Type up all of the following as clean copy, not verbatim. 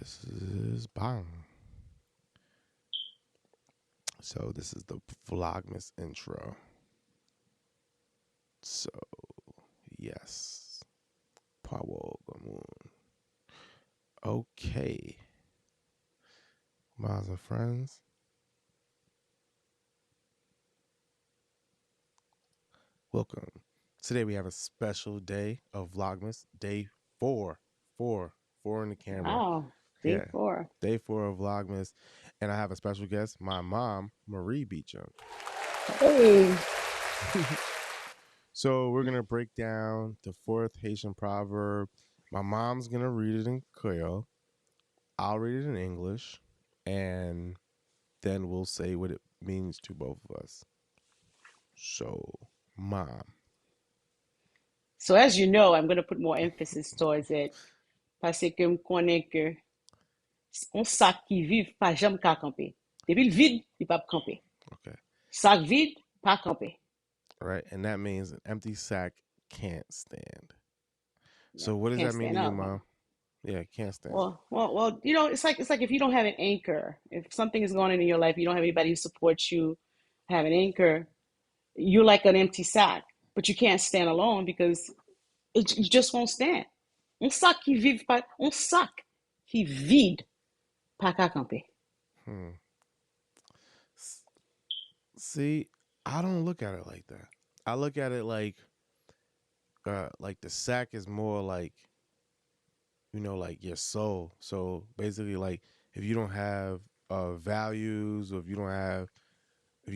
This is bang. So this is the Vlogmas intro. So yes, Power Moon. Okay, Myles and friends. Welcome. Today we have a special day of Vlogmas, day four, four in the camera. Wow, day Yeah, four. day 4 of Vlogmas, and I have a special guest, my mom, Marie Beecham. Hey, So we're gonna break down the fourth Haitian proverb. My mom's gonna read it in Creole. I'll read it in English, and then we'll say what it means to both of us. So, mom. so as you know, I'm going to put more emphasis towards it. Parce que me connais que on sac qui vive pas jamais qu'à camper. Depuis le vide, il pas camper. Okay. Sac vide, pas camper. All right, and that means an empty sack can't stand. Yeah, So what does can't that mean to stand you, up. mom? Yeah, can't stand. Well. It's like if you don't have an anchor, if something is going on in your life, you don't have anybody who supports you, have an anchor, you're like an empty sack, but you can't stand alone because you just won't stand. Un sac qui vide pas qu'à camper. Hmm. See, I don't look at it like that. I look at it like the sack is more like like your soul. So basically, like if you don't have values, or if you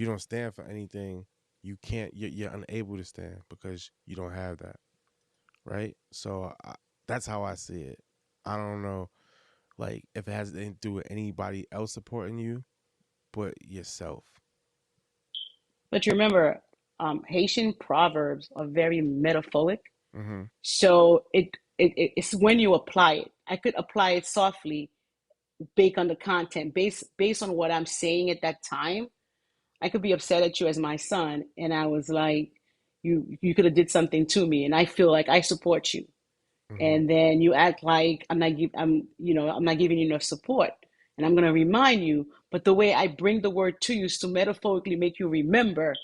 don't stand for anything, you can't. You're unable to stand because you don't have that, right? So that's how I see it. I don't know, like if it has anything to do with anybody else supporting you, but yourself. But you remember, Haitian proverbs are very metaphoric. Mm-hmm. So it's when you apply it. I could apply it softly based on the content, based on what I'm saying at that time. I could be upset at you as my son, and I was like, you could have did something to me, and I feel like I support you. Mm-hmm. And then you act like I'm not giving you enough support, and I'm going to remind you, but the way I bring the word to you is to metaphorically make you remember,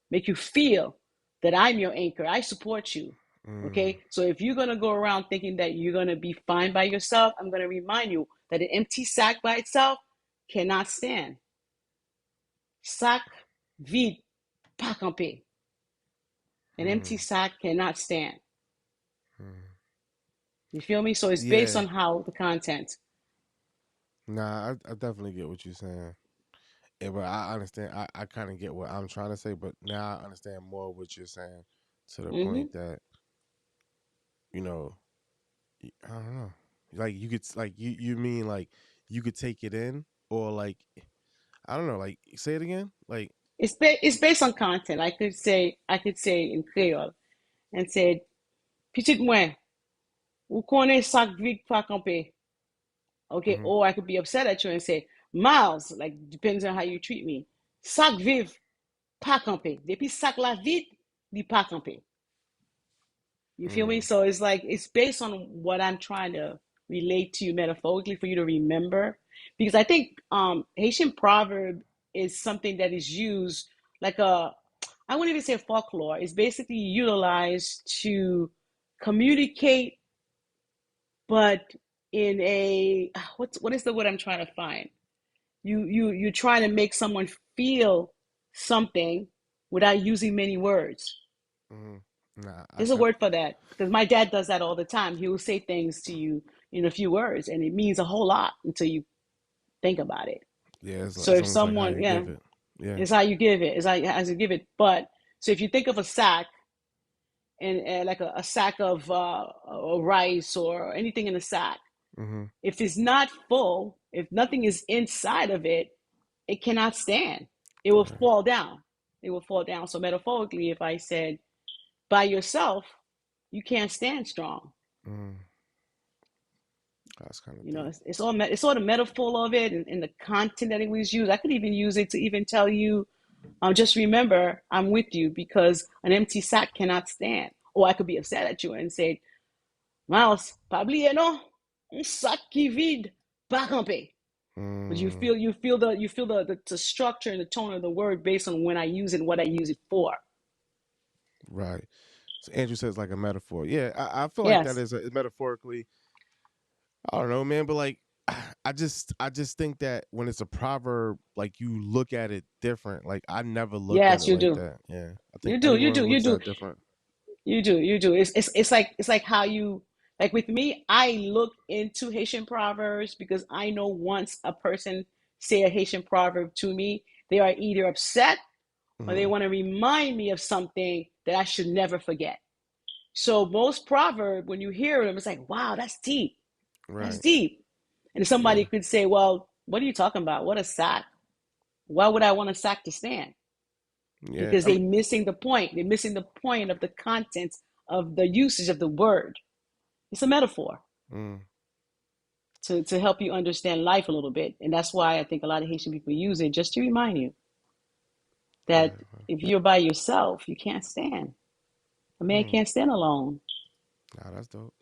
make you feel that I'm your anchor. I support you. Mm. Okay, so if you're going to go around thinking that you're going to be fine by yourself, I'm going to remind you that an empty sack by itself cannot stand. Sac vide, pas camper. An empty Mm. sack cannot stand. Mm. You feel me? So it's based Yeah. on how the content. Nah, I definitely get what you're saying. Yeah, but I understand. I kind of get what I'm trying to say, but now I understand more what you're saying to the Mm-hmm. point that you know, I don't know. Like you could like you mean like you could take it in, or like I don't know. Like say it again. Like It's based on content. I could say in Creole and say, "Petite moi, ou connais sac vide pas camper." Okay, hmm or I could be upset at you and say, "Miles, like depends on how you treat me. Sac vive pas camper. Depuis sac la vide, li pas camper." You feel me? mm, So it's like it's based on what I'm trying to relate to you metaphorically for you to remember. Because I think Haitian proverb is something that is used like I wouldn't even say folklore. It's basically utilized to communicate, but in a what is the word I'm trying to find? You're trying to make someone feel something without using many words. mm. Nah, There's a word for that because my dad does that all the time. He will say things to you in a few words, and it means a whole lot until you think about it. yeah, So it's if almost like how someone, you yeah, give it. Yeah. it's how you give it. It's like as you give it. But so if you think of a sack and like a sack of rice or anything in a sack, Mm-hmm. if it's not full, if nothing is inside of it, it cannot stand. It will Right. fall down. It will fall down. So metaphorically, if I said by yourself, you can't stand strong. Mm. That's kind of You know, deep. it's all the metaphor of it and the content that it was used. I could even use it to even tell you, just remember, I'm with you because an empty sack cannot stand. Or I could be upset at you and say, Miles, pas oublier, non? Un sac qui vide, ba Kanpe. But Mm, you feel the structure and the tone of the word based on when I use it and what I use it for. right. So Andrew says like a metaphor. Yeah, I feel like that Yes. is metaphorically. I don't know, man, but like I just think that when it's a proverb, like you look at it different. Like I never looked at Yes, it you like do. that. Yeah, I think You do. You everyone do. You looks at do. it different. You do. It's like how you like with me, I look into Haitian proverbs because I know once a person say a Haitian proverb to me, they are either upset or they Hmm. want to remind me of something that I should never forget. So most proverb, when you hear them, it's like, wow, that's deep. That's Right. deep. And somebody Yeah. could say, well, what are you talking about? What a sack. Why would I want a sack to stand? Yeah. Because I mean, they're missing the point. They're missing the point of the contents of the usage of the word. It's a metaphor mm, to help you understand life a little bit. And that's why I think a lot of Haitian people use it just to remind you that right. if you're by yourself, you can't stand. A man Mm, can't stand alone. nah, that's dope.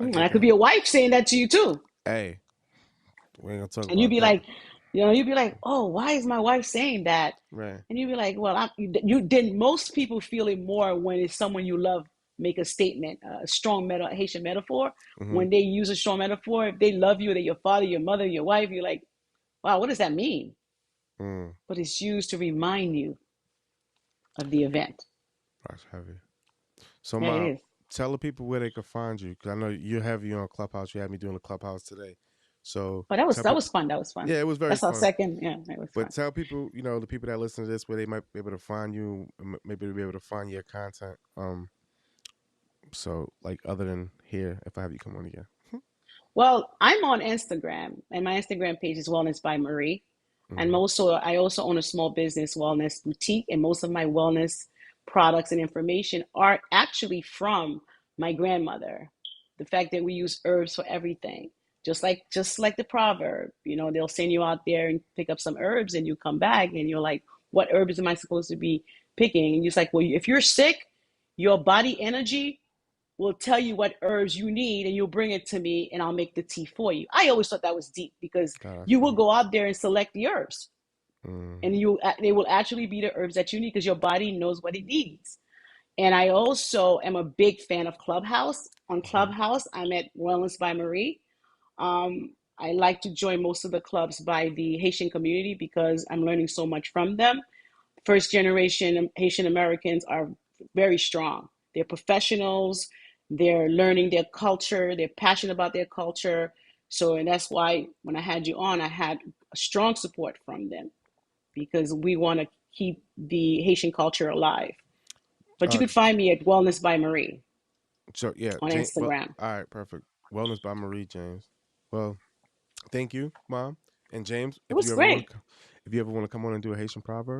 I And get that could that. be a wife saying that to you too. Hey, we ain't gonna talk And you'd about be that. like, you'd be like, oh, why is my wife saying that? Right. And you'd be like, well, you didn't. Most people feel it more when it's someone you love make a statement, a strong Haitian metaphor. Mm-hmm. When they use a strong metaphor, if they love you, they're your father, your mother, your wife, you're like, wow, what does that mean? Mm, But it's used to remind you of the event. that's heavy. So, Yeah, it Mom, is. tell the people where they can find you because I know you're heavy on Clubhouse. You had me doing the Clubhouse today. So But tell that people. was fun. That was fun. Yeah, it was very That's our fun. second. Yeah, it was But fun. tell people, the people that listen to this, where they might be able to find you, maybe to be able to find your content. So like other than here, if I have you come on again. Well, I'm on Instagram, and my Instagram page is Wellness by Marie. And Mm-hmm. also, I also own a small business wellness boutique, and most of my wellness products and information are actually from my grandmother. The fact that we use herbs for everything, just like the proverb, they'll send you out there and pick up some herbs, and you come back, and you're like, "What herbs am I supposed to be picking?" And you're like, "Well, if you're sick, your body energy will tell you what herbs you need and you'll bring it to me and I'll make the tea for you." I always thought that was deep because God, that's you will deep. go out there and select the herbs Mm-hmm. and they will actually be the herbs that you need because your body knows what it needs. And I also am a big fan of Clubhouse. On Mm-hmm. Clubhouse, I'm at Wellness by Marie. I like to join most of the clubs by the Haitian community because I'm learning so much from them. First generation Haitian Americans are very strong. They're professionals, they're learning their culture, they're passionate about their culture. So, and that's why when I had you on, I had a strong support from them because we want to keep the Haitian culture alive. But you Uh, could find me at Wellness by Marie so yeah, on James. Well, Instagram. all right, perfect. Wellness by Marie James. Well, thank you, Mom and James. It was great. If you ever want to come on and do a Haitian proverb.